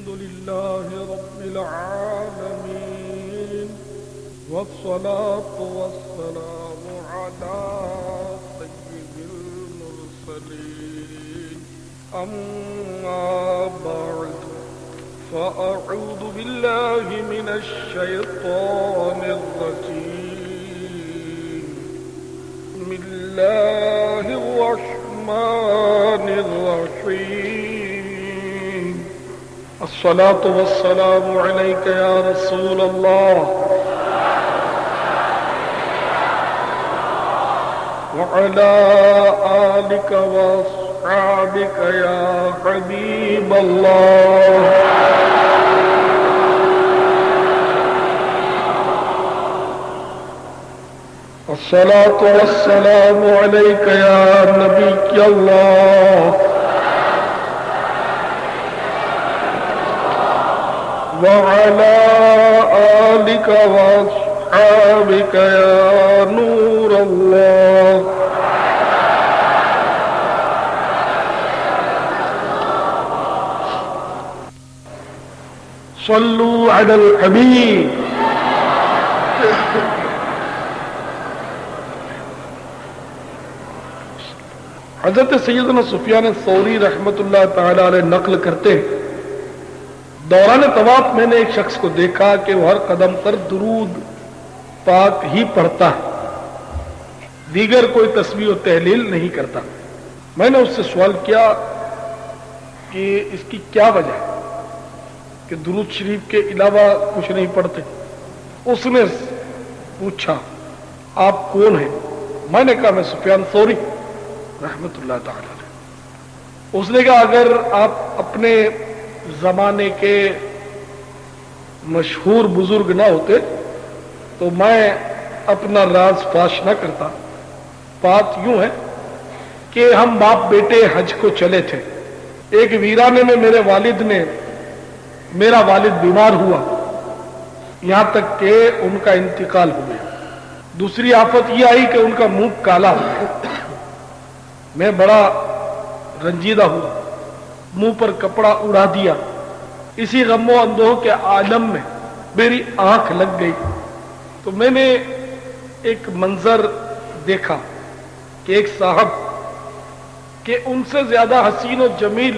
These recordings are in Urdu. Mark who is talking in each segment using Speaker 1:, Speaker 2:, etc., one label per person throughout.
Speaker 1: الحمد لله رب العالمين والصلاة والسلام على سيد المرسلين أما بعد فأعوذ بالله من الشيطان الرجيم بسم الله الرحمن الرحيم الصلاة والسلام عليك يا رسول الله وعلى آلك وأصحابك يا حبيب الله الصلاة والسلام عليك يا نبي الله وعلى آلك وأصحابك يا نور الله صلوا على الحبيب حضرت سیدنا سفیان ثوری رحمت اللہ تعالی علیہ نقل کرتے ہیں دوران طواف میں نے ایک شخص کو دیکھا کہ وہ ہر قدم پر درود پاک ہی پڑھتا ہے، دیگر کوئی تسبیح و تحلیل نہیں کرتا۔ میں نے اس سے سوال کیا کہ اس کی کیا وجہ ہے کہ درود شریف کے علاوہ کچھ نہیں پڑھتے؟ اس نے پوچھا آپ کون ہیں؟ میں نے کہا میں سفیان ثوری رحمت اللہ تعالی علیہ۔ اس نے کہا اگر آپ اپنے زمانے کے مشہور بزرگ نہ ہوتے تو میں اپنا راز فاش نہ کرتا۔ بات یوں ہے کہ ہم باپ بیٹے حج کو چلے تھے، ایک ویرانے میں میرا والد بیمار ہوا، یہاں تک کہ ان کا انتقال ہو گیا۔ دوسری آفت یہ آئی کہ ان کا منہ کالا ہو گیا۔ میں بڑا رنجیدہ ہوا، منہ پر کپڑا اڑا دیا۔ اسی غم و اندوہ کے عالم میں میری آنکھ لگ گئی تو میں نے ایک منظر دیکھا کہ ایک صاحب کہ ان سے زیادہ حسین و جمیل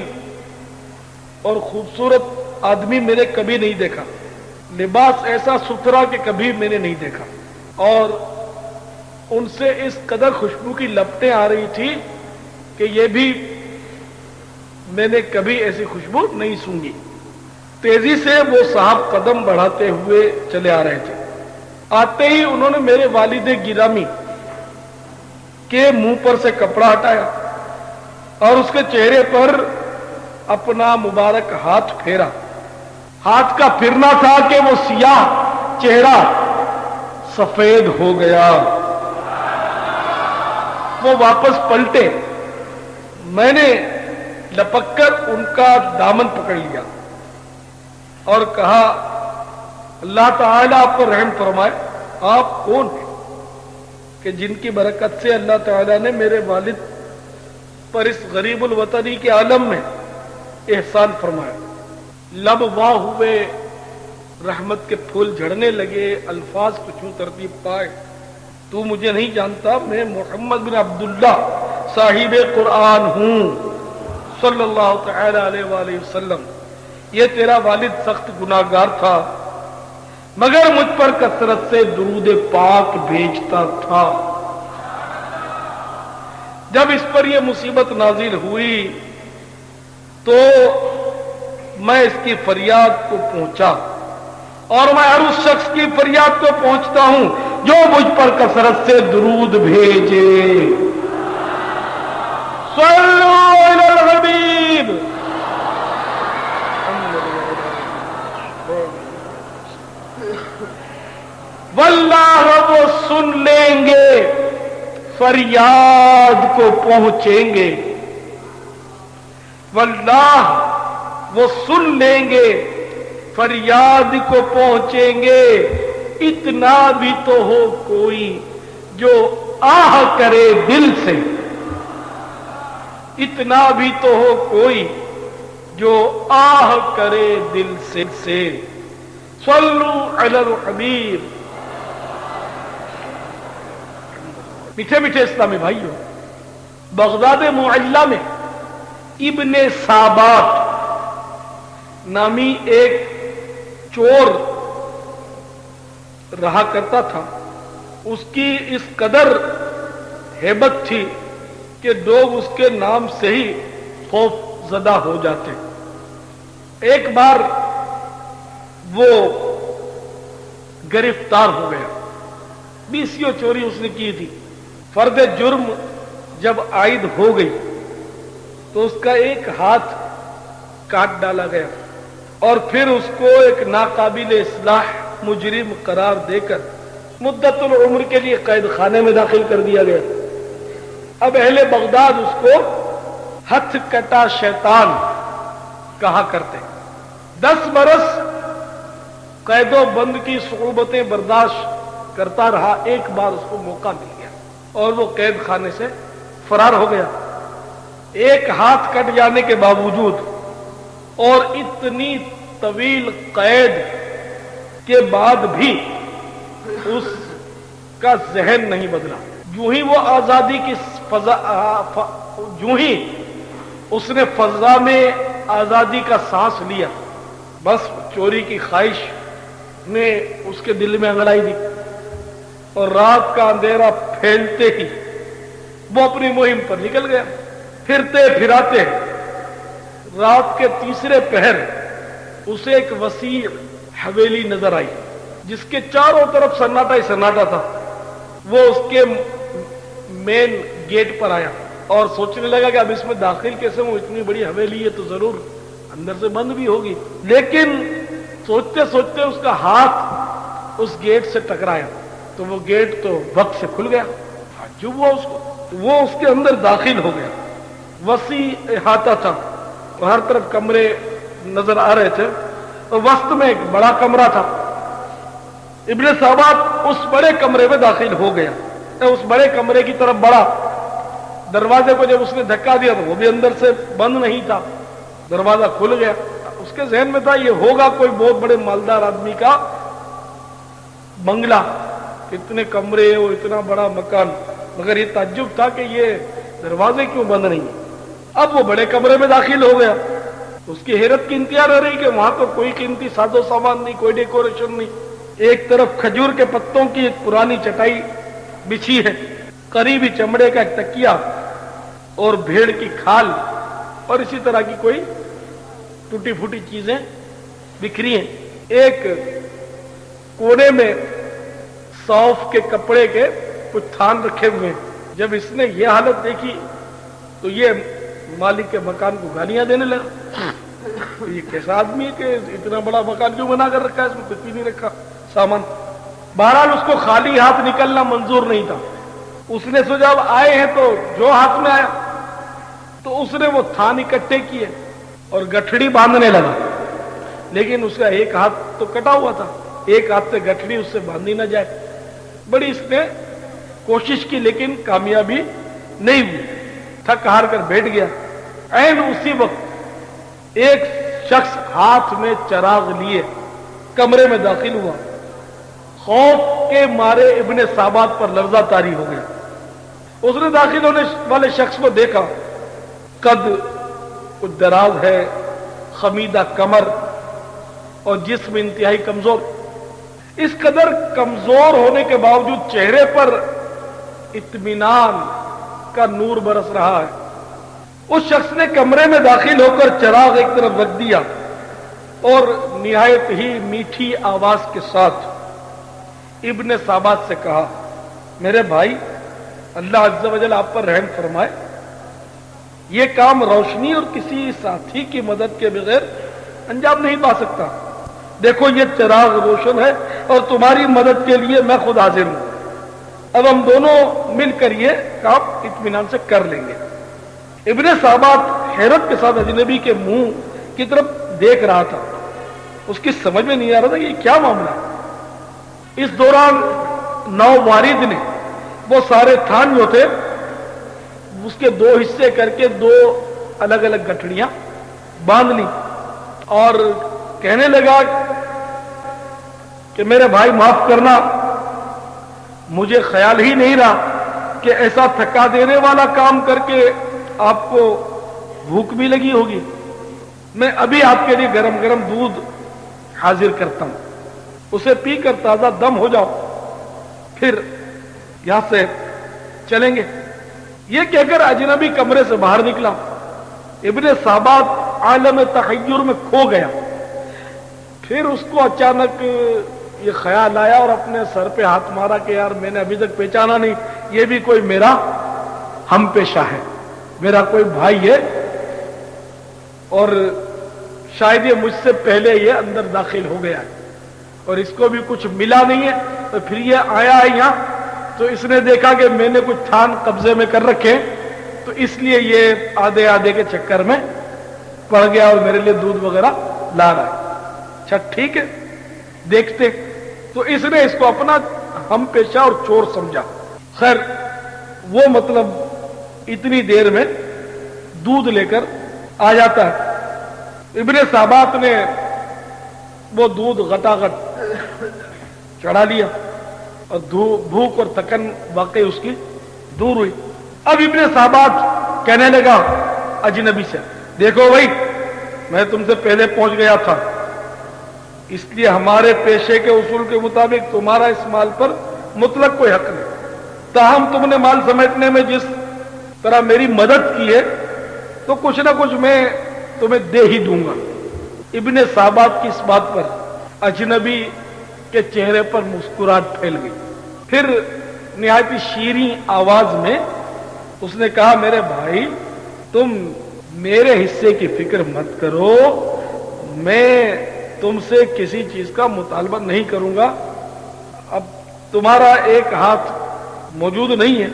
Speaker 1: اور خوبصورت آدمی میں نے کبھی نہیں دیکھا، لباس ایسا ستھرا کہ کبھی میں نے نہیں دیکھا، اور ان سے اس قدر خوشبو کی لپٹیں آ رہی تھی کہ یہ بھی میں نے کبھی ایسی خوشبو نہیں سونگی۔ تیزی سے وہ صاحب قدم بڑھاتے ہوئے چلے آ رہے تھے۔ آتے ہی انہوں نے میرے والد گرامی کے منہ پر سے کپڑا ہٹایا اور اس کے چہرے پر اپنا مبارک ہاتھ پھیرا۔ ہاتھ کا پھرنا تھا کہ وہ سیاہ چہرہ سفید ہو گیا۔ وہ واپس پلٹے، میں نے لپک کر ان کا دامن پکڑ لیا اور کہا اللہ تعالیٰ آپ پر رحم فرمائے، آپ کون ہیں کہ جن کی برکت سے اللہ تعالیٰ نے میرے والد پر اس غریب الوطنی کے عالم میں احسان فرمایا۔ لب واہ ہوئے، رحمت کے پھول جھڑنے لگے، الفاظ کچھ ترتیب پائے۔ تو مجھے نہیں جانتا، میں محمد بن عبداللہ صاحب قرآن ہوں صلی اللہ تعالی علیہ وآلہ وسلم۔ یہ تیرا والد سخت گناہگار تھا مگر مجھ پر کثرت سے درود پاک بھیجتا تھا۔ جب اس پر یہ مصیبت نازل ہوئی تو میں اس کی فریاد کو پہنچا، اور میں ہر اس شخص کی فریاد کو پہنچتا ہوں جو مجھ پر کثرت سے درود بھیجے۔ صلو علی الحبیب۔ واللہ وہ سن لیں گے، فریاد کو پہنچیں گے۔ واللہ وہ سن لیں گے، فریاد کو پہنچیں گے۔ اتنا بھی تو ہو کوئی جو آہ کرے دل سے، اتنا بھی تو ہو کوئی جو آہ کرے دل سے صلو علی الحبیب. میٹھے میٹھے اسلامی بھائیوں، بغداد معلّہ میں ابن سابات نامی ایک چور رہا کرتا تھا. اس کی اس قدر ہیبت تھی کہ لوگ اس کے نام سے ہی خوف زدہ ہو جاتے. ایک بار وہ گرفتار ہو گیا. 20 چوری اس نے کی تھی. فرد جرم جب عائد ہو گئی تو اس کا ایک ہاتھ کاٹ ڈالا گیا اور پھر اس کو ایک ناقابل اصلاح مجرم قرار دے کر مدت العمر کے لیے قید خانے میں داخل کر دیا گیا. اب اہل بغداد اس کو ہتھ کٹا شیطان کہا کرتے. 10 برس قید و بند کی صعوبتیں برداشت کرتا رہا. ایک بار اس کو موقع مل گیا اور وہ قید خانے سے فرار ہو گیا. ایک ہاتھ کٹ جانے کے باوجود اور اتنی طویل قید کے بعد بھی اس کا ذہن نہیں بدلا. جو ہی وہ آزادی کی جو ہی اس نے فضا میں آزادی کا سانس لیا، بس چوری کی خواہش نے اس کے دل میں انگڑائی دی اور رات کا اندھیرا پھیلتے ہی وہ اپنی مہم پر نکل گیا. پھرتے پھراتے رات کے تیسرے پہر اسے ایک وسیع حویلی نظر آئی جس کے چاروں طرف سناٹا ہی سناٹا تھا. وہ اس کے مین گیٹ پر آیا اور سوچنے لگا کہ اب اس میں داخل کیسے ہوں، اتنی بڑی حویلی ہے تو ضرور اندر سے بند بھی ہوگی. لیکن سوچتے سوچتے اس کا ہاتھ اس گیٹ سے ٹکرایا تو وہ گیٹ تو وقت سے کھل گیا. جو وہ اس کے اندر داخل ہو گیا. وسیع احاطہ تھا، ہر طرف کمرے نظر آ رہے تھے اور وسط میں ایک بڑا کمرہ تھا. ابن سابات اس بڑے کمرے میں داخل ہو گیا. اس بڑے کمرے کی طرف بڑھا. دروازے کو جب اس نے دھکا دیا تو وہ بھی اندر سے بند نہیں تھا، دروازہ کھل گیا. اس کے ذہن میں تھا یہ ہوگا کوئی بہت بڑے مالدار آدمی کا بنگلہ، اتنے کمرے اور اتنا بڑا مکان. مگر یہ تعجب تھا کہ یہ دروازے کیوں بند نہیں. اب وہ بڑے کمرے میں داخل ہو گیا. اس کی حیرت کی انتہا رہ رہی کہ وہاں تو کوئی قیمتی ساز و سامان نہیں، کوئی ڈیکوریشن نہیں. ایک طرف کھجور کے پتوں کی ایک پرانی چٹائی بچھی ہے، قریبی چمڑے کا ایک تکیا اور بھیڑ کی کھال اور اسی طرح کی کوئی ٹوٹی پھوٹی چیزیں بکھری ہیں. ایک کونے میں صوف کے کپڑے کے کچھ تھان رکھے ہوئے ہیں. جب اس نے یہ حالت دیکھی تو یہ مالک کے مکان کو گالیاں دینے لگا. یہ کیسا آدمی ہے کہ اتنا بڑا مکان کیوں بنا کر رکھا ہے، اس میں کچھ بھی نہیں رکھا سامان. بہرحال اس کو خالی ہاتھ نکلنا منظور نہیں تھا. اس نے سوچا اب آئے ہیں تو جو ہاتھ میں آیا، تو اس نے وہ تھان اکٹھے کیے اور گٹھڑی باندھنے لگا. لیکن اس کا ایک ہاتھ تو کٹا ہوا تھا، ایک ہاتھ سے گٹھڑی اس سے باندھی نہ جائے. بڑی اس نے کوشش کی لیکن کامیابی نہیں ہوئی. تھک ہار کر بیٹھ گیا. عین اسی وقت ایک شخص ہاتھ میں چراغ لیے کمرے میں داخل ہوا. خوف کے مارے ابن سابات پر لرزہ طاری ہو گیا. اس نے داخل ہونے والے شخص کو دیکھا. قد کچھ دراز ہے، خمیدہ کمر اور جسم انتہائی کمزور. اس قدر کمزور ہونے کے باوجود چہرے پر اطمینان کا نور برس رہا ہے. اس شخص نے کمرے میں داخل ہو کر چراغ ایک طرف رکھ دیا اور نہایت ہی میٹھی آواز کے ساتھ ابن سابات سے کہا، میرے بھائی، اللہ عز و جل آپ پر رحم فرمائے. یہ کام روشنی اور کسی ساتھی کی مدد کے بغیر انجام نہیں پا سکتا. دیکھو یہ چراغ روشن ہے اور تمہاری مدد کے لیے میں خود حاضر ہوں. اب ہم دونوں مل کر یہ کام اطمینان سے کر لیں گے. ابن سابات حیرت کے ساتھ اجنبی کے منہ کی طرف دیکھ رہا تھا. اس کی سمجھ میں نہیں آ رہا تھا کہ یہ کیا معاملہ ہے. اس دوران نو وارد نے وہ سارے تھان جو تھے اس کے 2 حصے کر کے 2 الگ الگ گٹھڑیاں باندھ لی اور کہنے لگا کہ میرے بھائی معاف کرنا، مجھے خیال ہی نہیں رہا کہ ایسا تھکا دینے والا کام کر کے آپ کو بھوک بھی لگی ہوگی، میں ابھی آپ کے لیے گرم گرم دودھ حاضر کرتا ہوں، اسے پی کر تازہ دم ہو جاؤ، پھر یہاں سے چلیں گے۔ یہ کہہ کر اجنبی کمرے سے باہر نکلا۔ ابن صابات عالم تحیر میں کھو گیا۔ پھر اس کو اچانک یہ خیال آیا اور اپنے سر پہ ہاتھ مارا کہ یار میں نے ابھی تک پہچانا نہیں، یہ بھی کوئی میرا ہم پیشہ ہے، میرا کوئی بھائی ہے، اور شاید یہ مجھ سے پہلے یہ اندر داخل ہو گیا ہے اور اس کو بھی کچھ ملا نہیں ہے، تو پھر یہ آیا ہے یہاں تو اس نے دیکھا کہ میں نے کچھ تھان قبضے میں کر رکھے، تو اس لیے یہ آدھے آدھے کے چکر میں پڑ گیا اور میرے لیے دودھ وغیرہ لا رہا ہے۔ اچھا ٹھیک ہے، دیکھتے۔ تو اس نے اس کو اپنا ہم پیشہ اور چور سمجھا۔ خیر وہ مطلب اتنی دیر میں دودھ لے کر آ جاتا ہے۔ ابن صابات نے وہ دودھ غٹاغٹ چڑھا لیا اور بھوک اور تھکن واقعی اس کی دور ہوئی۔ اب ابن صابات کہنے لگا اجنبی سے، دیکھو بھائی میں تم سے پہلے پہنچ گیا تھا، اس لیے ہمارے پیشے کے اصول کے مطابق تمہارا اس مال پر مطلق کوئی حق نہیں، تاہم تم نے مال سمیٹنے میں جس طرح میری مدد کی ہے تو کچھ نہ کچھ میں تمہیں دے ہی دوں گا۔ ابن صابات کی اس بات پر اجنبی کے چہرے پر مسکراہٹ پھیل گئی۔ پھر نہایت شیریں آواز میں اس نے کہا، میرے بھائی تم میرے حصے کی فکر مت کرو، میں تم سے کسی چیز کا مطالبہ نہیں کروں گا، اب تمہارا ایک ہاتھ موجود نہیں ہے،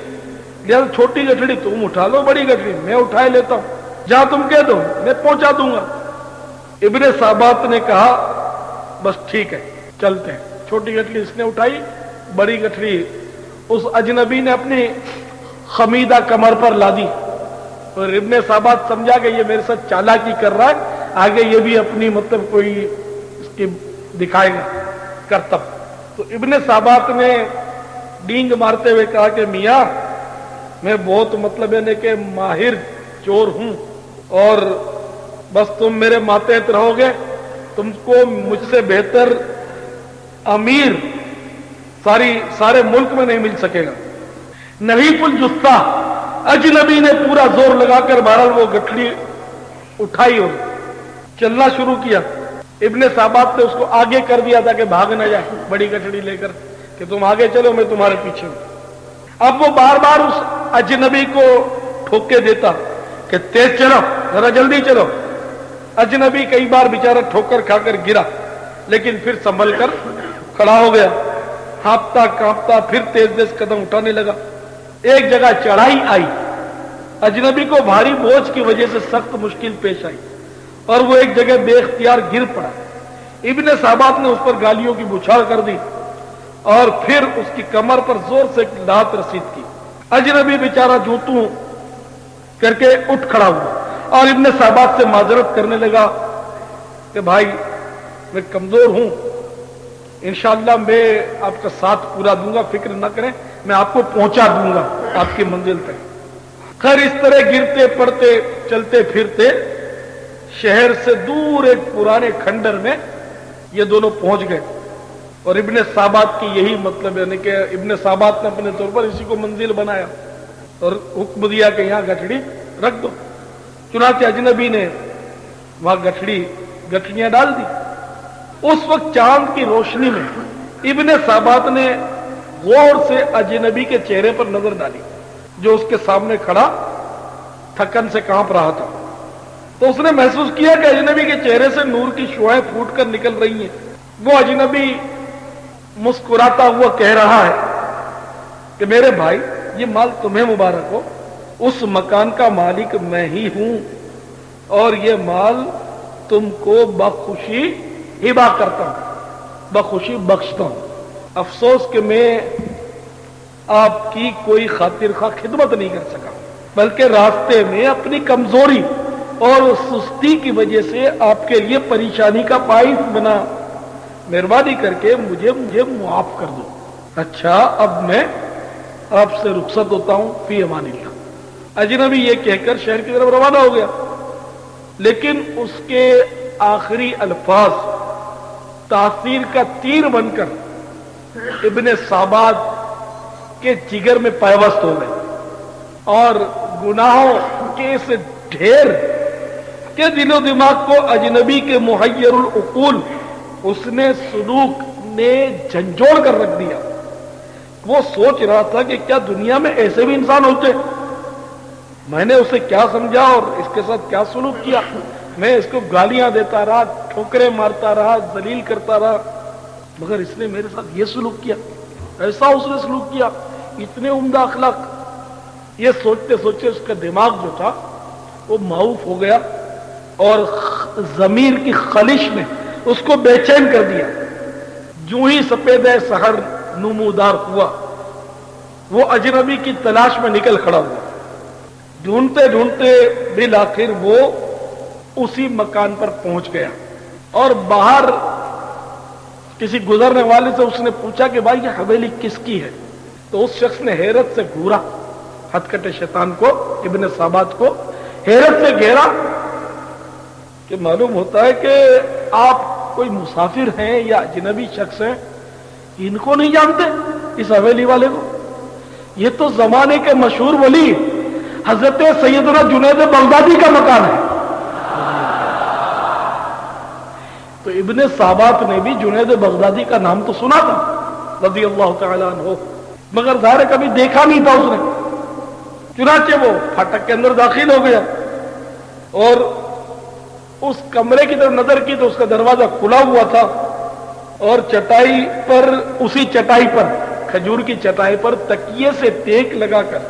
Speaker 1: لہذا چھوٹی گٹھڑی تم اٹھا لو، بڑی گٹھڑی میں اٹھائے لیتا ہوں، جہاں تم کہہ دو میں پہنچا دوں گا۔ ابن صابات نے کہا بس ٹھیک ہے چلتے ہیں۔ چھوٹی گٹھڑی اس نے اٹھائی، بڑی گٹھڑی اس اجنبی نے اپنی خمیدہ کمر پر لا دی، اور ابن صابات سمجھا کہ یہ میرے ساتھ چالاکی کر رہا ہے، آگے یہ بھی اپنی مطلب کوئی اس کی دکھائے گا کرتب۔ تو ابن صابات نے ڈینگ مارتے ہوئے کہا کہ میاں میں بہت مطلب ہے کہ ماہر چور ہوں، اور بس تم میرے ماتحت رہو گے، تم کو مجھ سے بہتر امیر سارے ملک میں نہیں مل سکے گا۔ نحیف الجثہ اجنبی نے پورا زور لگا کر بہرحال وہ گٹھڑی اٹھائی اور چلنا شروع کیا۔ ابن صابات نے اس کو آگے کر دیا تھا کہ بھاگ نہ جائے بڑی گٹھڑی لے کر، کہ تم آگے چلو میں تمہارے پیچھے ہوں۔ اب وہ بار بار اس اجنبی کو ٹھوکے دیتا کہ تیز چلو، ذرا جلدی چلو۔ اجنبی کئی بار بیچارہ ٹھوکر کھا کر گرا، لیکن پھر سنبھل کر کھڑا ہو گیا، ہانپتا کانپتا پھر تیز تیز قدم اٹھانے لگا۔ ایک جگہ چڑھائی آئی، اجنبی کو بھاری بوجھ کی وجہ سے سخت مشکل پیش آئی اور وہ ایک جگہ بے اختیار گر پڑا۔ ابن صابات نے اس پر گالیوں کی بچھاڑ کر دی اور پھر اس کی کمر پر زور سے لات رسید کی۔ اجنبی بیچارہ جوتوں کر کے اٹھ کھڑا ہوا اور ابن صابات سے معذرت کرنے لگا کہ بھائی میں کمزور ہوں، انشاءاللہ میں آپ کا ساتھ پورا دوں گا، فکر نہ کریں، میں آپ کو پہنچا دوں گا آپ کی منزل تک۔ خیر اس طرح گرتے پڑتے چلتے پھرتے شہر سے دور ایک پرانے کھنڈر میں یہ دونوں پہنچ گئے، اور ابن صابات کی یہی مطلب یعنی کہ ابن صابات نے اپنے طور پر اسی کو منزل بنایا اور حکم دیا کہ یہاں گٹھڑی رکھ دو۔ چنانچہ اجنبی نے وہاں گٹھڑیاں ڈال دی۔ اس وقت چاند کی روشنی میں ابن صابات نے غور سے اجنبی کے چہرے پر نظر ڈالی جو اس کے سامنے کھڑا تھکن سے کانپ رہا تھا، تو اس نے محسوس کیا کہ اجنبی کے چہرے سے نور کی شعاعیں پھوٹ کر نکل رہی ہیں۔ وہ اجنبی مسکراتا ہوا کہہ رہا ہے کہ میرے بھائی یہ مال تمہیں مبارک ہو، اس مکان کا مالک میں ہی ہوں اور یہ مال تم کو بخوشی ہبہ کرتا ہوں، بخوشی بخشتا ہوں۔ افسوس کہ میں آپ کی کوئی خاطر خواہ خدمت نہیں کر سکا، بلکہ راستے میں اپنی کمزوری اور سستی کی وجہ سے آپ کے لیے پریشانی کا باعث بنا، مہربانی کر کے مجھے معاف کر دو۔ اچھا اب میں آپ سے رخصت ہوتا ہوں، فی امان اللہ۔ اجنبی یہ کہہ کر شہر کی طرف روانہ ہو گیا، لیکن اس کے آخری الفاظ تاثیر کا تیر بن کر ابن سابات کے جگر میں پیوست ہو گئے، اور گناہوں کے اس ڈھیر کے دل و دماغ کو اجنبی کے محیر العقول اس نے سلوک نے جھنجھوڑ کر رکھ دیا۔ وہ سوچ رہا تھا کہ کیا دنیا میں ایسے بھی انسان ہوتے؟ میں نے اسے کیا سمجھا اور اس کے ساتھ کیا سلوک کیا؟ میں اس کو گالیاں دیتا رہا، ٹھوکریں مارتا رہا، ذلیل کرتا رہا، مگر اس نے میرے ساتھ یہ سلوک کیا، ایسا اس نے سلوک کیا، اتنے عمدہ اخلاق۔ یہ سوچتے سوچتے اس کا دماغ جو تھا وہ معوف ہو گیا، اور ضمیر کی خلش نے اس کو بے چین کر دیا۔ جو ہی سپید سحر نمودار ہوا، وہ اجنبی کی تلاش میں نکل کھڑا ہوا۔ ڈھونڈتے ڈھونڈتے بالآخر وہ اسی مکان پر پہنچ گیا، اور باہر کسی گزرنے والے سے اس نے پوچھا کہ بھائی یہ حویلی کس کی ہے؟ تو اس شخص نے حیرت سے گھورا، ہتھکٹے شیطان کو، ابن سابات کو حیرت سے گھیرا کہ معلوم ہوتا ہے کہ آپ کوئی مسافر ہیں یا اجنبی شخص ہیں، ان کو نہیں جانتے، اس حویلی والے کو؟ یہ تو زمانے کے مشہور ولی حضرت سیدنا جنید بغدادی کا مکان ہے۔ تو ابن سابات نے بھی جنید بغدادی کا نام تو سنا تھا رضی اللہ تعالیٰ عنہ، مگر ظاہر کبھی دیکھا نہیں تھا اس نے۔ چنانچہ وہ پھاٹک کے اندر داخل ہو گیا، اور اس کمرے کی طرف نظر کی تو اس کا دروازہ کھلا ہوا تھا، اور چٹائی پر، اسی چٹائی پر، کھجور کی چٹائی پر تکیے سے ٹیک لگا کر،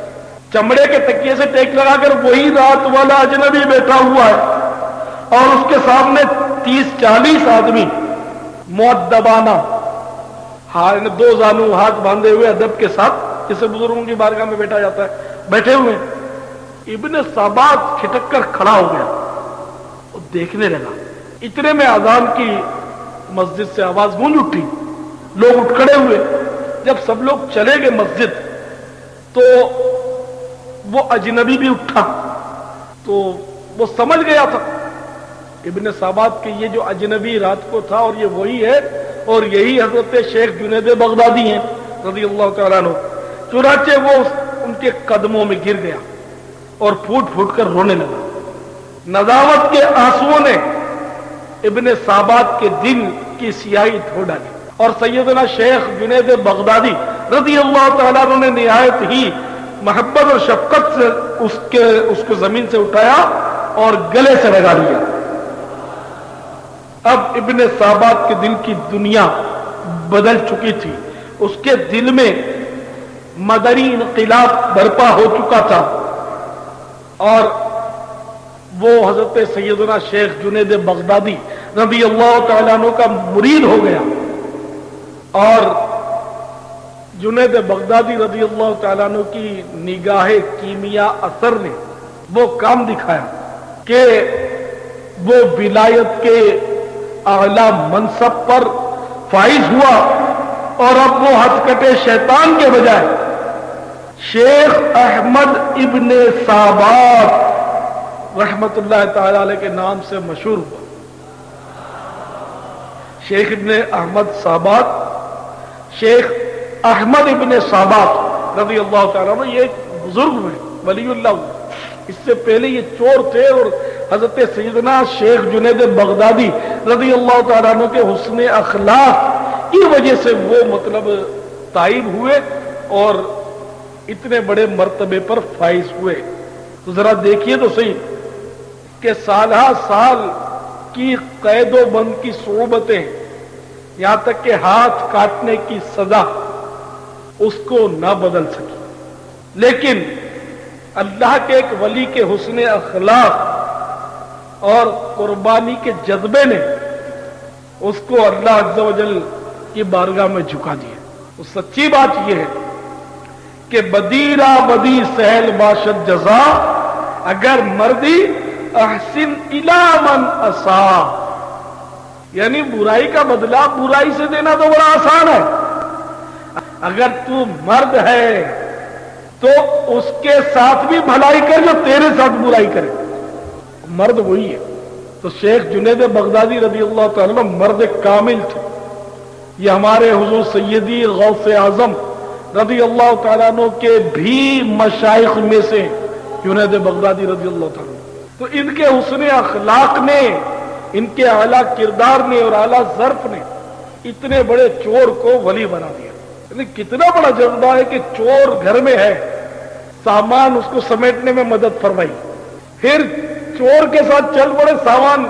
Speaker 1: چمڑے کے تکیے سے ٹیک لگا کر وہی رات والا اجنبی بیٹھا ہوا ہے، اور اس کے سامنے 30-40 آدمی مؤدبانہ دو زانو ہاتھ باندھے ہوئے ادب کے ساتھ، جسے بزرگوں کی بارگاہ میں بیٹھا جاتا ہے، بیٹھے ہوئے۔ ابن سابات کھٹک کر کھڑا ہو گیا اور دیکھنے لگا۔ اتنے میں اذان کی مسجد سے آواز گونج اٹھی، لوگ اٹھ کھڑے ہوئے۔ جب سب لوگ چلے گئے مسجد تو وہ اجنبی بھی اٹھا، تو وہ سمجھ گیا تھا ابن سابات کہ یہ جو اجنبی رات کو تھا اور یہ وہی ہے، اور یہی حضرت شیخ جنید بغدادی ہیں رضی اللہ تعالیٰ عنہ۔ چنانچہ وہ ان کے قدموں میں گر گیا اور پھوٹ پھوٹ کر رونے لگا۔ ندامت کے آنسوؤں نے ابن سابات کے دل کی سیاہی دھو ڈالی، اور سیدنا شیخ جنید بغدادی رضی اللہ تعالیٰ عنہ نے نہایت ہی محبت اور شفقت سے اس کو زمین سے اٹھایا اور گلے سے لگا لیا۔ اب ابن سابات کے دل کی دنیا بدل چکی تھی، اس کے دل میں مدنی انقلاب برپا ہو چکا تھا، اور وہ حضرت سیدنا شیخ جنید بغدادی رضی اللہ تعالیٰ عنہ کا مرید ہو گیا۔ اور جنید بغدادی رضی اللہ تعالیٰ عنہ کی نگاہ کیمیا اثر نے وہ کام دکھایا کہ وہ ولایت کے اعلی منصب پر فائز ہوا، اور اب وہ ہتھکٹے شیطان کے بجائے شیخ احمد ابن سابات رحمت اللہ تعالی علیہ کے نام سے مشہور ہوا۔ شیخ ابن احمد سابات، شیخ احمد ابن سابات رضی اللہ تعالیٰ عنہ، یہ ایک بزرگ ہوئے، ولی اللہ ہوئے۔ اس سے پہلے یہ چور تھے، اور حضرت سیدنا شیخ جنید بغدادی رضی اللہ تعالیٰ عنہ کے حسن اخلاق کی وجہ سے وہ مطلب تائب ہوئے اور اتنے بڑے مرتبے پر فائز ہوئے۔ تو ذرا دیکھیے تو صحیح کہ سالہ سال کی قید و بند کی صعوبتیں، یہاں تک کہ ہاتھ کاٹنے کی سزا اس کو نہ بدل سکی، لیکن اللہ کے ایک ولی کے حسن اخلاق اور قربانی کے جذبے نے اس کو اللہ عز و جل کی بارگاہ میں جھکا دیا۔ تو سچی بات یہ ہے کہ بدی را بدی سہل باشد جزا، اگر مردی احسن الی من اسا، یعنی برائی کا بدلہ برائی سے دینا تو بڑا آسان ہے. اگر تو مرد ہے تو اس کے ساتھ بھی بھلائی کر جو تیرے ساتھ برائی کرے. مرد وہی ہے. تو شیخ جنید بغدادی رضی اللہ تعالیٰ عنہ مرد کامل تھے. یہ ہمارے حضور سیدی غوث اعظم رضی اللہ تعالیٰ عنہ کے بھی مشائخ میں سے جنید بغدادی رضی اللہ تعالیٰ عنہ. تو ان کے حسن اخلاق نے، ان کے اعلیٰ کردار نے اور اعلیٰ ظرف نے اتنے بڑے چور کو ولی بنا دیا. یعنی کتنا بڑا جذبہ ہے کہ چور گھر میں ہے، سامان اس کو سمیٹنے میں مدد فرمائی، پھر چور کے ساتھ چل پڑے، سامان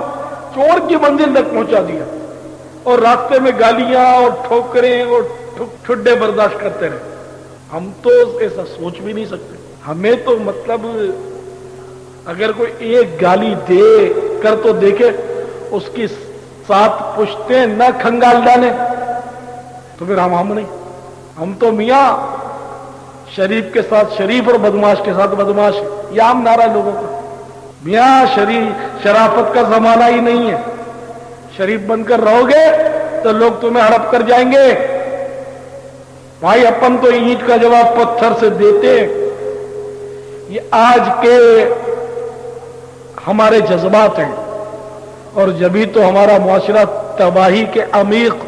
Speaker 1: چور کی منزل تک پہنچا دیا، اور راستے میں گالیاں اور ٹھوکریں اور ٹھڈے برداشت کرتے رہے. ہم تو ایسا سوچ بھی نہیں سکتے. ہمیں تو مطلب اگر کوئی ایک گالی دے کر تو دیکھے، اس کی 7 پشتیں نہ کھنگال ڈالے تو پھر ہم نہیں. ہم تو میاں شریف کے ساتھ شریف اور بدماش کے ساتھ بدماش، یہ عام نعرہ لوگوں کا. میاں شرافت کا زمانہ ہی نہیں ہے. شریف بن کر رہو گے تو لوگ تمہیں ہڑپ کر جائیں گے. بھائی اپن تو اینٹ کا جواب پتھر سے دیتے. یہ آج کے ہمارے جذبات ہیں، اور جبھی تو ہمارا معاشرہ تباہی کے عمیق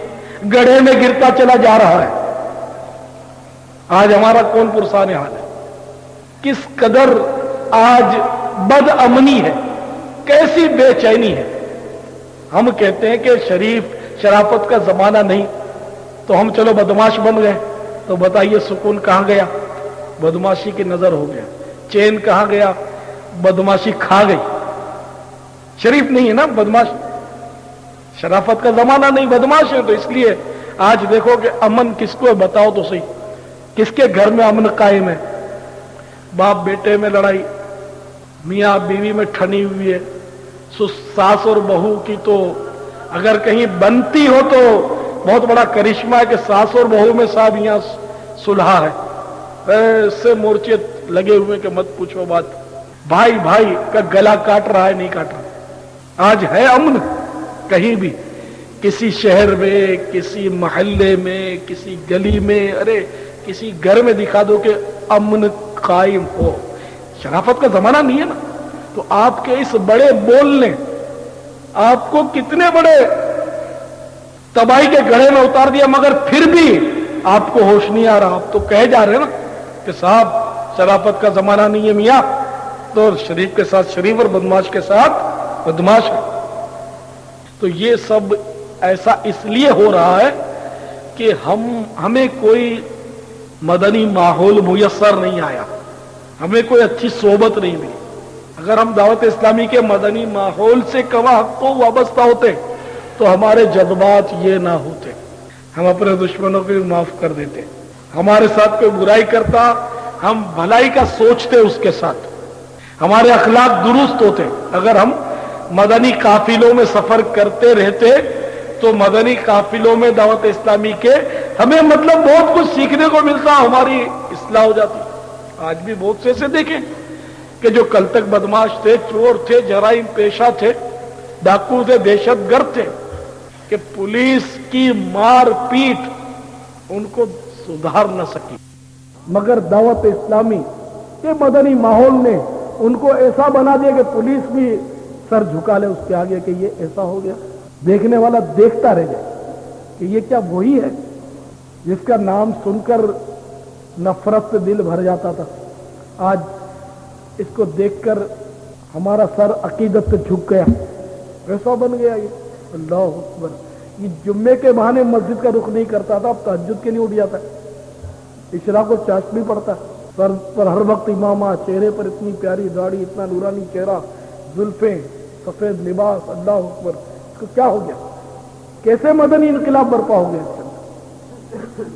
Speaker 1: گڑھے میں گرتا چلا جا رہا ہے. آج ہمارا کون پرسان حال ہے، کس قدر آج بد امنی ہے، کیسی بے چینی ہے. ہم کہتے ہیں کہ شرافت کا زمانہ نہیں، تو ہم چلو بدماش بن گئے. تو بتائیے سکون کہاں گیا؟ بدماشی کی نظر ہو گیا. چین کہاں گیا؟ بدماشی کھا گئی. شریف نہیں ہے نا بدماش. شرافت کا زمانہ نہیں، بدماش ہے. تو اس لیے آج دیکھو کہ امن کس کو ہے بتاؤ تو صحیح. کس کے گھر میں امن قائم ہے؟ باپ بیٹے میں لڑائی، میاں بیوی میں ٹھنی ہوئی ہے. ساس اور بہو کی تو اگر کہیں بنتی ہو تو بہت بڑا کرشمہ ہے کہ ساس اور بہو میں صاحب یہاں صلح ہے. ایسے مورچے لگے ہوئے کہ مت پوچھو بات. بھائی بھائی کا گلا کاٹ رہا ہے، نہیں کاٹ رہا. آج ہے امن کہیں بھی؟ کسی شہر میں، کسی محلے میں، کسی گلی میں، ارے کسی گھر میں دکھا دو کہ امن قائم ہو. شرافت کا زمانہ نہیں ہے نا. تو آپ کے اس بڑے بول نے آپ کو کتنے بڑے تباہی کے گڑھے میں اتار دیا، مگر پھر بھی آپ کو ہوش نہیں آ رہا. آپ تو کہے جا رہے ہیں نا کہ صاحب شرافت کا زمانہ نہیں ہے میاں، تو شریف کے ساتھ شریف اور بدماش کے ساتھ بدماش ہے. تو یہ سب ایسا اس لیے ہو رہا ہے کہ ہمیں کوئی مدنی ماحول میسر نہیں آیا، ہمیں کوئی اچھی صحبت نہیں ملی. اگر ہم دعوت اسلامی کے مدنی ماحول سے کما حق کو وابستہ ہوتے تو ہمارے جذبات یہ نہ ہوتے. ہم اپنے دشمنوں کو بھی معاف کر دیتے. ہمارے ساتھ کوئی برائی کرتا ہم بھلائی کا سوچتے اس کے ساتھ. ہمارے اخلاق درست ہوتے. اگر ہم مدنی قافلوں میں سفر کرتے رہتے تو مدنی قافلوں میں دعوت اسلامی کے ہمیں مطلب بہت کچھ سیکھنے کو ملتا، ہماری اصلاح ہو جاتی. آج بھی بہت سے ایسے دیکھیں کہ جو کل تک بدماش تھے، چور تھے، جرائم پیشہ تھے، ڈاکو تھے، دہشت گرد تھے، کہ پولیس کی مار پیٹ ان کو سدھار نہ سکی. مگر دعوت اسلامی کے مدنی ماحول نے ان کو ایسا بنا دیا کہ پولیس بھی سر جھکا لے اس کے آگے کہ یہ ایسا ہو گیا. دیکھنے والا دیکھتا رہ جائے کہ یہ کیا وہی ہے جس کا نام سن کر نفرت سے دل بھر جاتا تھا. آج اس کو دیکھ کر ہمارا سر عقیدت سے جھک گیا، ایسا بن گیا. یہ اللہ اکبر. یہ جمعے کے بہانے مسجد کا رخ نہیں کرتا تھا، اب تہجد کے لیے اٹھ جاتا ہے. اشراق کو چاش بھی پڑتا ہے. سر پر ہر وقت امامہ، چہرے پر اتنی پیاری داڑھی، اتنا نورانی چہرہ، زلفیں، سفید لباس. اللہ اکبر. اس کو کیا ہو گیا؟ کیسے مدنی انقلاب برپا ہو گیا؟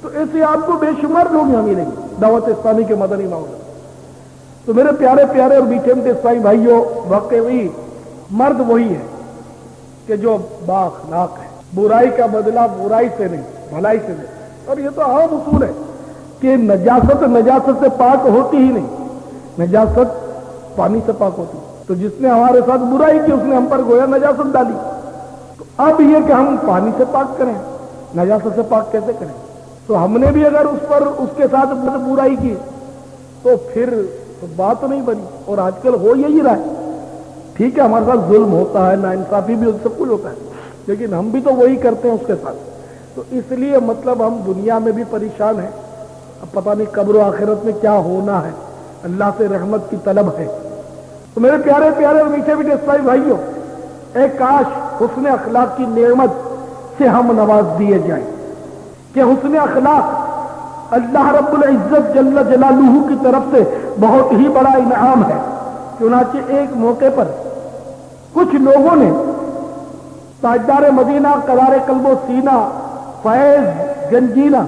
Speaker 1: تو ایسے آپ کو بے شمار لوگ یہاں ملیں گے دعوت اسلامی کے مدنی ماحول. تو میرے پیارے پیارے اور میٹھے میٹھے اسلامی بھائیوں، واقعی مرد وہی ہے کہ جو با اخلاق ہے. برائی کا بدلہ برائی سے نہیں، بھلائی سے نہیں. اور یہ تو عام اصول ہے کہ نجاست سے پاک ہوتی ہی نہیں. نجاست پانی سے پاک ہوتی ہے. تو جس نے ہمارے ساتھ برائی کی اس نے ہم پر گویا نجاست ڈالی. تو اب یہ کہ ہم پانی سے پاک کریں، نجاست سے پاک کیسے کریں؟ تو ہم نے بھی اگر اس کے ساتھ برائی کی تو پھر بات نہیں بنی. اور آج کل ہو یہی رہا ہے. ٹھیک ہے ہمارے ساتھ ظلم ہوتا ہے، ناانصافی بھی سب کچھ ہوتا ہے، لیکن ہم بھی تو وہی کرتے ہیں اس کے ساتھ. تو اس لیے مطلب ہم دنیا میں بھی پریشان ہیں. اب پتہ نہیں قبر و آخرت میں کیا ہونا ہے. اللہ سے رحمت کی طلب ہے. تو میرے پیارے پیارے اور میٹھے میٹھے اسلامی بھائیوں، اے کاش حسن اخلاق کی نعمت سے ہم نواز دیے جائیں کہ حسن اخلاق اللہ رب العزت جل جلالہ کی طرف سے بہت ہی بڑا انعام ہے. چنانچہ ایک موقع پر کچھ لوگوں نے تاجدار مدینہ، قرار قلب و سینہ، فیض گنجینہ،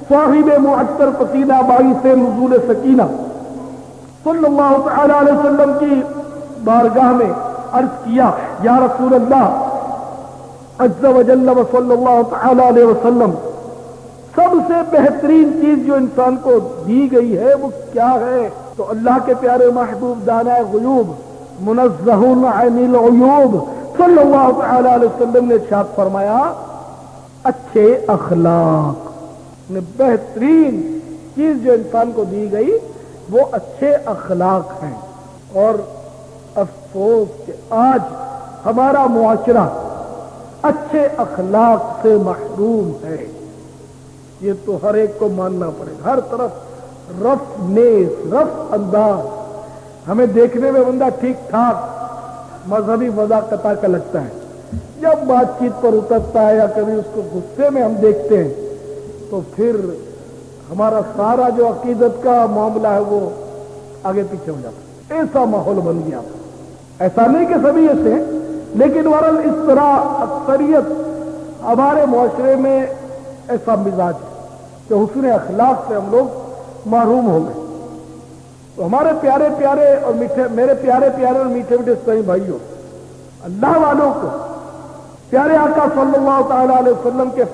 Speaker 1: صاحب معطر پسینہ، باعث نزول سکینہ صلی اللہ تعالی علیہ وسلم کی بارگاہ میں عرض کیا، یا رسول اللہ عز و جل و صلی اللہ تعالی علیہ وسلم، سب سے بہترین چیز جو انسان کو دی گئی ہے وہ کیا ہے؟ تو اللہ کے پیارے محبوب دانۂ غیوب منزہ عن العیوب صلی اللہ تعالی علیہ وسلم نے ارشاد فرمایا، اچھے اخلاق. بہترین چیز جو انسان کو دی گئی وہ اچھے اخلاق ہیں. اور افسوس کہ آج ہمارا معاشرہ اچھے اخلاق سے محروم ہے. یہ تو ہر ایک کو ماننا پڑے گا. ہر طرف رف نیس، رف انداز. ہمیں دیکھنے میں بندہ ٹھیک ٹھاک مذہبی وضاقت کا لگتا ہے، جب بات چیت پر اترتا ہے یا کبھی اس کو غصے میں ہم دیکھتے ہیں تو پھر ہمارا سارا جو عقیدت کا معاملہ ہے وہ آگے پیچھے ہو جاتا ہے. ایسا ماحول بن گیا. ایسا نہیں کہ سبھی ایسے ہیں، لیکن ورل اس طرح اکثریت ہمارے معاشرے میں ایسا مزاج ہے کہ حسن اخلاق سے ہم لوگ محروم ہو گئے. تو ہمارے پیارے پیارے اور میٹھے، میرے پیارے پیارے اور میٹھے میٹھے اسلامی بھائیوں، اللہ والوں کو پیارے آقا صلی اللہ تعالی علیہ وسلم کے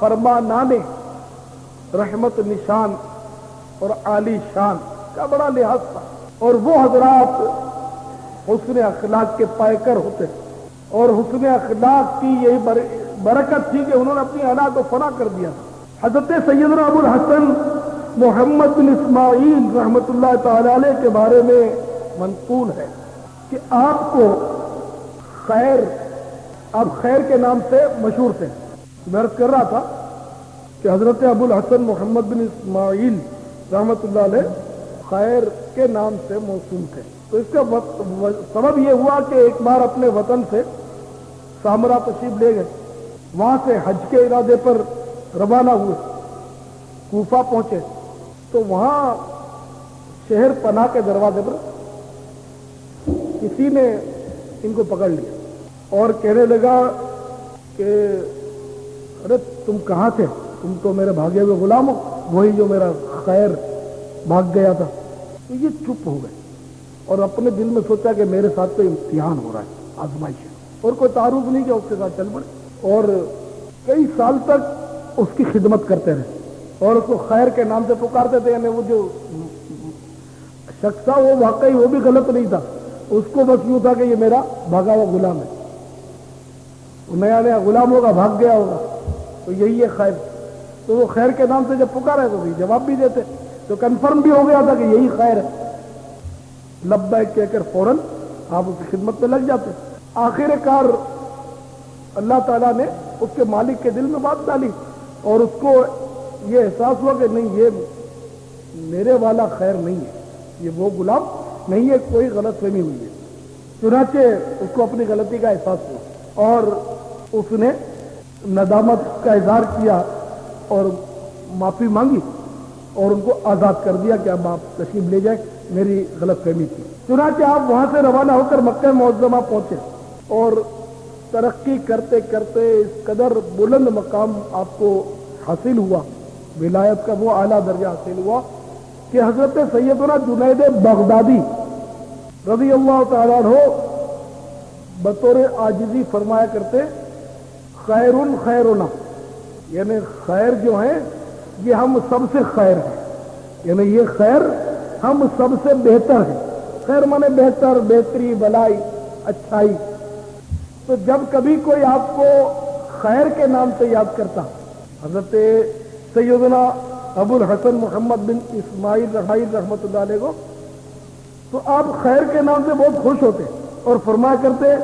Speaker 1: فرمانانے رحمت نشان اور عالی شان کا بڑا لحاظ تھا. اور وہ حضرات حسن اخلاق کے پائکر ہوتے، اور حسن اخلاق کی یہی برکت تھی کہ انہوں نے اپنی انا کو فنا کر دیا. حضرت سیدنا ابو الحسن محمد بن اسماعیل رحمت اللہ تعالی علیہ کے بارے میں منقول ہے کہ آپ کو آپ خیر کے نام سے مشہور تھے. میں عرض کر رہا تھا کہ حضرت ابو الحسن محمد بن اسماعیل رحمت اللہ علیہ خیر کے نام سے موسوم تھے. تو اس کا سبب یہ ہوا کہ ایک بار اپنے وطن سے سامرا تشریف لے گئے، وہاں سے حج کے ارادے پر روانہ ہوئے، کوفہ پہنچے تو وہاں شہر پناہ کے دروازے پر کسی نے ان کو پکڑ لیا اور کہنے لگا کہ ارے تم کہاں تھے؟ تم تو میرے بھاگے ہوئے غلام ہو، وہی جو میرا خیر بھاگ گیا تھا. تو یہ چپ ہو گئے اور اپنے دل میں سوچا کہ میرے ساتھ تو امتحان ہو رہا ہے، آزمائش ہے. اور کوئی تعارف نہیں کیا، اس کے ساتھ چل پڑے اور کئی سال تک اس کی خدمت کرتے رہے اور اس کو خیر کے نام سے پکارتے تھے. یعنی وہ جو شخص تھا وہ واقعی وہ بھی غلط نہیں تھا، اس کو بس یوں تھا کہ یہ میرا بھاگا ہوا غلام ہے، نیا نیا غلام ہوگا، بھاگ گیا ہوگا، تو یہی ہے خیر. تو وہ خیر کے نام سے جب پکارے تو جواب بھی دیتے، تو کنفرم بھی ہو گیا تھا کہ یہی خیر ہے. لبیک کہہ کر فوراً آپ اس کی خدمت میں لگ جاتے. آخر کار اللہ تعالیٰ نے اس کے مالک کے دل میں بات ڈالی اور اس کو یہ احساس ہوا کہ نہیں، یہ میرے والا خیر نہیں ہے، یہ وہ غلام نہیں ہے، کوئی غلط فہمی ہوئی ہے. چنانچہ اس کو اپنی غلطی کا احساس ہوا اور اس نے ندامت کا اظہار کیا اور معافی مانگی اور ان کو آزاد کر دیا کہ اب آپ تشریف لے جائیں، میری غلط فہمی تھی. چنانچہ آپ وہاں سے روانہ ہو کر مکہ معظمہ پہنچے اور ترقی کرتے کرتے اس قدر بلند مقام آپ کو حاصل ہوا، ولایت کا وہ اعلیٰ درجہ حاصل ہوا کہ حضرت سیدنا جنید بغدادی رضی اللہ تعالیٰ عنہ بطور عاجزی فرمایا کرتے، خیر خیرنا، یعنی خیر جو ہے یہ ہم سب سے خیر ہے، یعنی یہ خیر ہم سب سے بہتر ہے. خیر مانے بہتر، بہتری، بھلائی، اچھائی. تو جب کبھی کوئی آپ کو خیر کے نام سے یاد کرتا، حضرت سیدنا ابو الحسن محمد بن اسماعیل رحائی رحمۃ اللہ علیہ کو، تو آپ خیر کے نام سے بہت خوش ہوتے اور فرمایا کرتے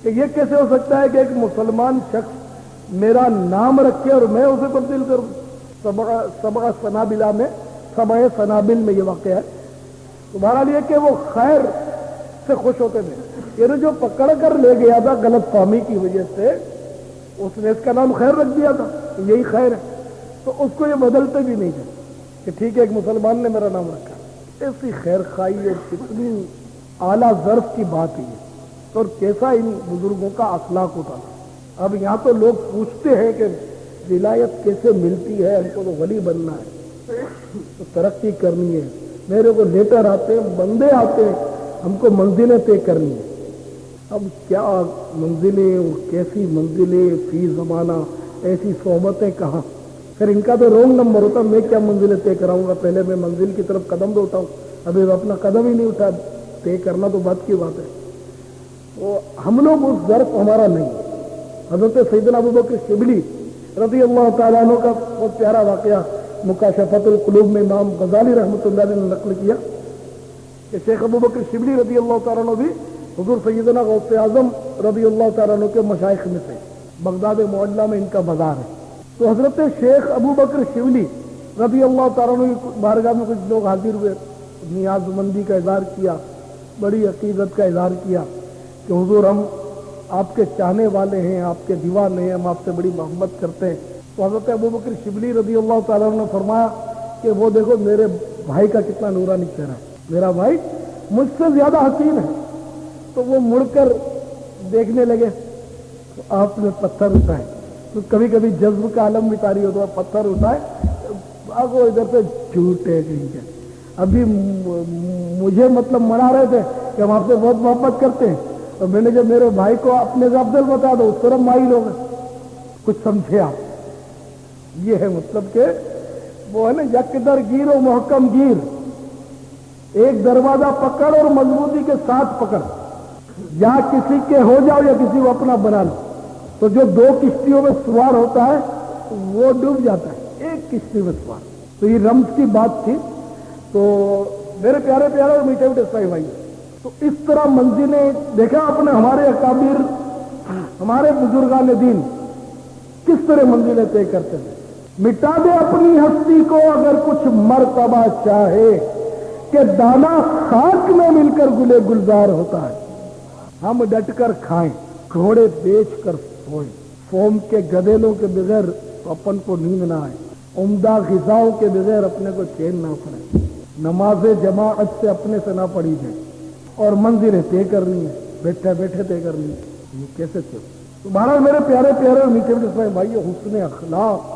Speaker 1: کہ یہ کیسے ہو سکتا ہے کہ ایک مسلمان شخص میرا نام رکھے اور میں اسے تبدیل کروں. سبع سنابل میں یہ واقعہ ہے. تو بہرحال یہ کہ وہ خیر سے خوش ہوتے تھے. یعنی جو پکڑ کر لے گیا تھا غلط فہمی کی وجہ سے، اس نے اس کا نام خیر رکھ دیا تھا، یہی خیر ہے. تو اس کو یہ بدلتے بھی نہیں تھے کہ ٹھیک ہے ایک مسلمان نے میرا نام رکھا. ایسی خیر خائی اور کتنی اعلیٰ ظرف کی بات ہے اور کیسا ان بزرگوں کا اخلاق ہوتا تھا. اب یہاں تو لوگ پوچھتے ہیں کہ ولایت کیسے ملتی ہے، ہم کو تو ولی بننا ہے، تو ترقی کرنی ہے، میرے کو لیٹر آتے ہیں، بندے آتے ہیں، ہم کو منزلیں طے کرنی ہے. اب کیا منزلیں اور کیسی منزلیں، فی زمانہ ایسی صحبتیں کہاں. پھر ان کا تو رونگ نمبر ہوتا. میں کیا منزلیں طے کراؤں گا، پہلے میں منزل کی طرف قدم تو اٹھاؤں، ابھی اپنا قدم ہی نہیں اٹھا. طے کرنا تو بات کی بات ہے. تو ہم لوگ اس ظرف ہمارا نہیں. حضرت سیدنا ابوبکر شبلی رضی اللہ تعالیٰ عنہ کا بہت پیارا واقعہ مکاشفۃ القلوب میں امام غزالی رحمۃ اللہ علیہ نے نقل کیا کہ شیخ ابوبکر شبلی رضی اللہ تعالیٰ عنہ بھی حضور سیدنا غوث اعظم رضی اللہ تعالیٰ عنہ کے مشائخ میں سے، بغداد معلہ میں ان کا بازار ہے. تو حضرت شیخ ابوبکر شبلی رضی اللہ تعالیٰ عنہ کی بارگاہ میں کچھ لوگ حاضر ہوئے، نیاز مندی کا اظہار کیا، بڑی عقیدت کا اظہار کیا کہ حضور ہم آپ کے چاہنے والے ہیں، آپ کے دیوانے ہیں، ہم آپ سے بڑی محبت کرتے ہیں. تو حضرت ابوبکر شبلی رضی اللہ تعالیٰ عنہ نے فرمایا کہ وہ دیکھو میرے بھائی کا کتنا نورانی چہرہ ہے، میرا بھائی مجھ سے زیادہ حسین ہے. تو وہ مڑ کر دیکھنے لگے تو آپ نے پتھر اٹھائے. تو کبھی کبھی جذب کا عالم بھی طاری ہوتا ہے، پتھر اٹھائے آگو ادھر سے جھوٹے کہیں گے. ابھی مجھے مطلب منا رہے تھے کہ ہم آپ سے بہت محبت کرتے ہیں، اور میں نے جب میرے بھائی کو اپنے سے افضل بتا دو اس طرف مائل ہو گئے. کچھ سمجھے آپ؟ یہ ہے مطلب کہ وہ ہے نا یکدر گیر و محکم گیر، ایک دروازہ پکڑ اور مضبوطی کے ساتھ پکڑ، یا کسی کے ہو جاؤ یا کسی کو اپنا بنا لو. تو جو دو کشتیوں میں سوار ہوتا ہے وہ ڈوب جاتا ہے، ایک کشتی میں سوار. تو یہ رمز کی بات تھی. تو میرے پیارے پیارے اور میٹھے میٹھے اسلامی بھائی، تو اس طرح منزلیں دیکھا آپ نے، ہمارے اکابر ہمارے بزرگان دین کس طرح منزلیں طے کرتے ہیں. مٹا دے اپنی ہستی کو اگر کچھ مرتبہ چاہے، کہ دانا خاک میں مل کر گلے گلزار ہوتا ہے. ہم ڈٹ کر کھائیں، گھوڑے بیچ کر سوئیں، فوم کے گدیلوں کے بغیر تو اپن کو نیند نہ آئے، عمدہ غذاؤں کے بغیر اپنے کو چین نہ پڑے، نماز جماعت سے اپنے سے نہ پڑھی جائے، اور منزلیں طے کرنی ہے، بیٹھے بیٹھے طے کرنی ہے. یہ کیسے تھے؟ تو بہرحال میرے پیارے پیارے اور میٹھے میٹھے بھائی، حسن اخلاق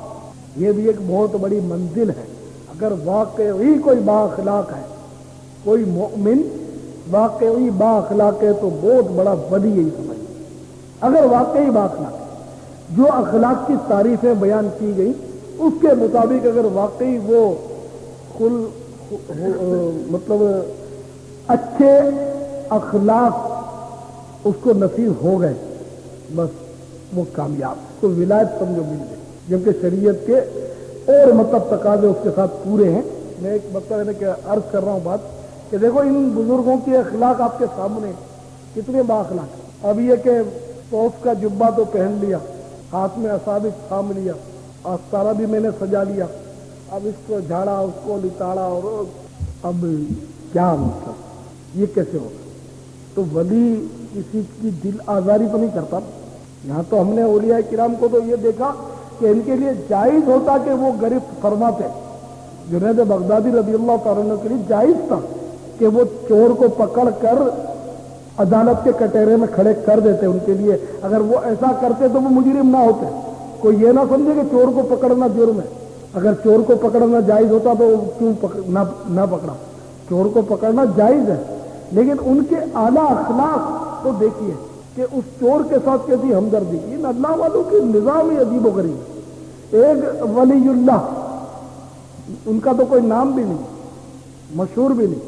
Speaker 1: یہ بھی ایک بہت بڑی منزل ہے. اگر واقعی کوئی با اخلاق ہے، کوئی مومن واقعی با اخلاق ہے، تو بہت بڑا ولی یہی سمجھے. اگر واقعی با اخلاق ہے، جو اخلاق کی تعریفیں بیان کی گئی اس کے مطابق اگر واقعی وہ مطلب اچھے اخلاق اس کو نصیب ہو گئے، بس وہ کامیاب. تو ولایت سمجھو مل گئی، جبکہ شریعت کے اور مطلب تقاضے اس کے ساتھ پورے ہیں. میں ایک مطلب کہ عرض کر رہا ہوں بات کہ دیکھو ان بزرگوں کے اخلاق آپ کے سامنے کتنے با اخلاق ہیں. اب یہ کہ صوف کا جبہ تو پہن لیا، ہاتھ میں عصا بھی تھام لیا، آستارہ بھی میں نے سجا لیا، اب اس کو جھاڑا اس کو لتاڑا، اور اب کیا مطلب یہ کیسے ہوگا؟ تو ولی کسی کی دل آزاری تو نہیں کرتا. یہاں تو ہم نے اولیاء کرام کو تو یہ دیکھا کہ ان کے لیے جائز ہوتا کہ وہ گرفت فرماتے. جنید بغدادی رضی اللہ تعالیٰ عنہ کے لیے جائز تھا کہ وہ چور کو پکڑ کر عدالت کے کٹہرے میں کھڑے کر دیتے. ان کے لیے اگر وہ ایسا کرتے تو وہ مجرم نہ ہوتے. کوئی یہ نہ سمجھے کہ چور کو پکڑنا جرم ہے. اگر چور کو پکڑنا جائز ہوتا تو کیوں نہ پکڑا؟ چور کو پکڑنا جائز ہے، لیکن ان کے اعلیٰ اخلاق تو دیکھیے کہ اس چور کے ساتھ کیسی ہمدردی کی. ان اللہ والوں کی نظام ہی عجیب و غریب. ایک ولی اللہ، ان کا تو کوئی نام بھی نہیں، مشہور بھی نہیں،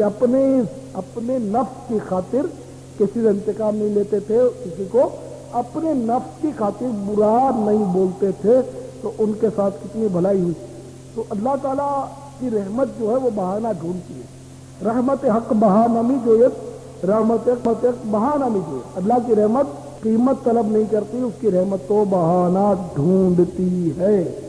Speaker 1: کہ اپنے نفس کی خاطر کسی سے انتقام نہیں لیتے تھے، کسی کو اپنے نفس کی خاطر برا نہیں بولتے تھے، تو ان کے ساتھ کتنی بھلائی ہوئی۔ تو اللہ تعالیٰ کی رحمت جو ہے وہ بہانہ ڈھونڈتی ہے، رحمت حق بہانہ میں جو ہے، رحمت حق بہانہ میں جو ہے، اللہ کی رحمت قیمت طلب نہیں کرتی، اس کی رحمت تو بہانہ ڈھونڈتی ہے۔